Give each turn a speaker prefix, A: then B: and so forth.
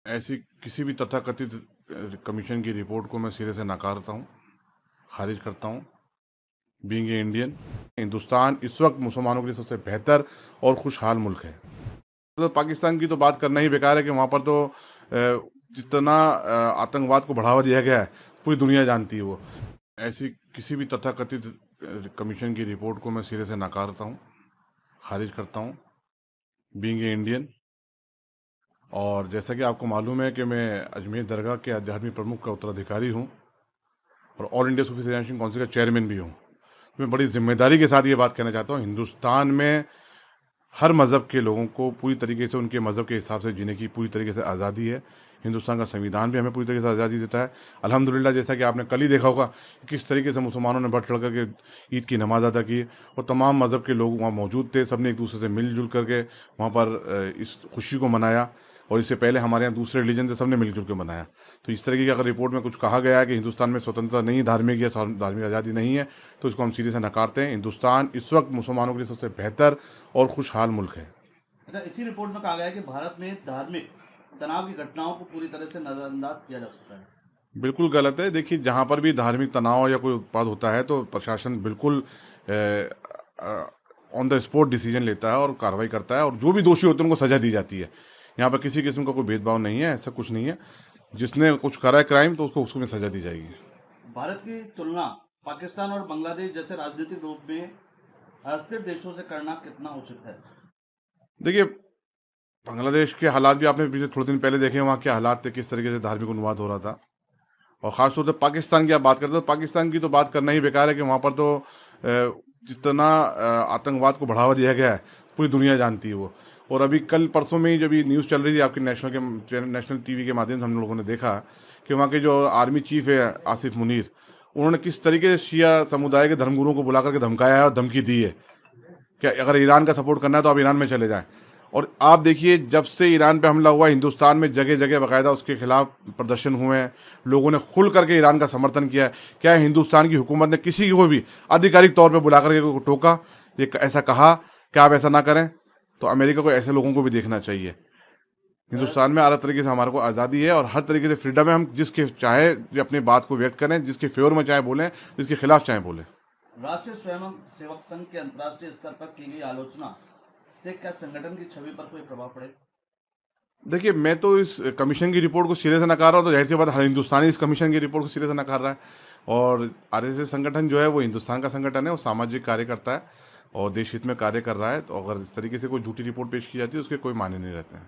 A: ऐसी किसी भी तथाकथित कमीशन की रिपोर्ट को मैं सिरे से नकारता हूँ, खारिज करता हूँ। बीइंग ए इंडियन, हिंदुस्तान इस वक्त मुसलमानों के लिए सबसे बेहतर और खुशहाल मुल्क है। तो पाकिस्तान की तो बात करना ही बेकार है कि वहाँ पर तो जितना आतंकवाद को बढ़ावा दिया गया है, पूरी दुनिया जानती है वो। ऐसी किसी भी तथाकथित कमीशन की रिपोर्ट को मैं सिरे से नकारता हूँ, खारिज करता हूँ। बीइंग ए इंडियन, और जैसा कि आपको मालूम है कि मैं अजमेर दरगाह के आध्यात्मिक प्रमुख का उत्तराधिकारी हूँ और ऑल इंडिया सूफी सैनिक काउंसिल का चेयरमैन भी हूँ। मैं बड़ी जिम्मेदारी के साथ ये बात कहना चाहता हूँ, हिंदुस्तान में हर मज़हब के लोगों को पूरी तरीके से उनके मज़हब के हिसाब से जीने की पूरी तरीके से आज़ादी है। हिंदुस्तान का संविधान भी हमें पूरी तरीके से आज़ादी देता है। अल्हम्दुलिल्लाह, जैसा कि आपने कल ही देखा होगा कि किस तरीके से मुसलमानों ने बढ़ चढ़ करके ईद की नमाज़ अदा की और तमाम मज़हब के लोग वहाँ मौजूद थे। सबने एक दूसरे से मिलजुल करके वहाँ पर इस खुशी को मनाया, और इससे पहले हमारे यहाँ दूसरे रिलीजन से सबने मिलजुल के मनाया। तो इस तरीके की अगर रिपोर्ट में कुछ कहा गया है कि हिंदुस्तान में स्वतंत्रता नहीं, धार्मिक या धार्मिक आज़ादी नहीं है, तो इसको हम सीधे से नकारते हैं। हिंदुस्तान इस वक्त मुसलमानों के लिए सबसे बेहतर और खुशहाल मुल्क है।
B: अच्छा, इसी रिपोर्ट में कहा गया है कि भारत में धार्मिक तनाव की घटनाओं को पूरी तरह से नजरअंदाज किया जा सकता है।
A: बिल्कुल गलत है। देखिए, जहाँ पर भी धार्मिक तनाव या कोई उत्पाद होता है तो प्रशासन बिल्कुल ऑन द स्पॉट डिसीजन लेता है और कार्रवाई करता है, और जो भी दोषी होते हैं उनको सजा दी जाती है। यहाँ पर किसी किस्म का कोई भेदभाव नहीं है, ऐसा कुछ नहीं है। जिसने कुछ करा है क्राइम, तो उसको उसमें सजा दी जाएगी।
B: भारत की तुलना पाकिस्तान और बांग्लादेश जैसे राजनीतिक रूप में अस्थिर देशों से करना कितना उचित है?
A: देखिए, बांग्लादेश के हालात भी आपने पिछले थोड़े दिन पहले देखे, वहाँ के हालात थे, किस तरीके से धार्मिक उन्माद हो रहा था। और ख़ासतौर से पाकिस्तान की आप बात करते हो, पाकिस्तान की तो बात करना ही बेकार है कि वहाँ पर तो जितना आतंकवाद को बढ़ावा दिया गया है, पूरी दुनिया जानती है वो। और अभी कल परसों में ही जब ये न्यूज़ चल रही थी आपके नेशनल टीवी के माध्यम से हम लोगों ने देखा कि वहाँ के जो आर्मी चीफ है आसिफ मुनीर, उन्होंने किस तरीके से शिया समुदाय के धर्मगुरुओं को बुला करके धमकाया है और धमकी दी है कि अगर ईरान का सपोर्ट करना है तो आप ईरान में चले जाएं। और आप देखिए, जब से ईरान पे हमला हुआ, हिंदुस्तान में जगह जगह बाकायदा उसके खिलाफ प्रदर्शन हुए हैं। लोगों ने खुल करके ईरान का समर्थन किया है। क्या हिंदुस्तान की हुकूमत ने किसी को भी आधिकारिक तौर पे बुला करके टोका, ये ऐसा कहा कि आप ऐसा ना करें? तो अमेरिका को ऐसे लोगों को भी देखना चाहिए। हिंदुस्तान में हर तरीके से हमारे को आज़ादी है और हर तरीके से फ्रीडम है। हम जिसके चाहे अपनी बात को व्यक्त करें, जिसके फेवर में चाहे बोलें, जिसके खिलाफ चाहे बोलें।
B: राष्ट्रीय स्वयं सेवक संघ के अंतर्राष्ट्रीय स्तर पर की गई आलोचना से क्या संगठन की छवि पर कोई प्रभाव पड़े?
A: देखिए, मैं तो इस कमीशन की रिपोर्ट को सिरे से नकार रहा हूँ, तो जाहिर सी बात हर हिंदुस्तानी इस कमीशन की रिपोर्ट को सिरे से नकार रहा है। और आरएसएस संगठन जो है वो हिंदुस्तान का संगठन है, वो सामाजिक कार्य करता है और देश हित में कार्य कर रहा है। तो अगर इस तरीके से कोई झूठी रिपोर्ट पेश की जाती है, उसके कोई मायने नहीं रहते हैं।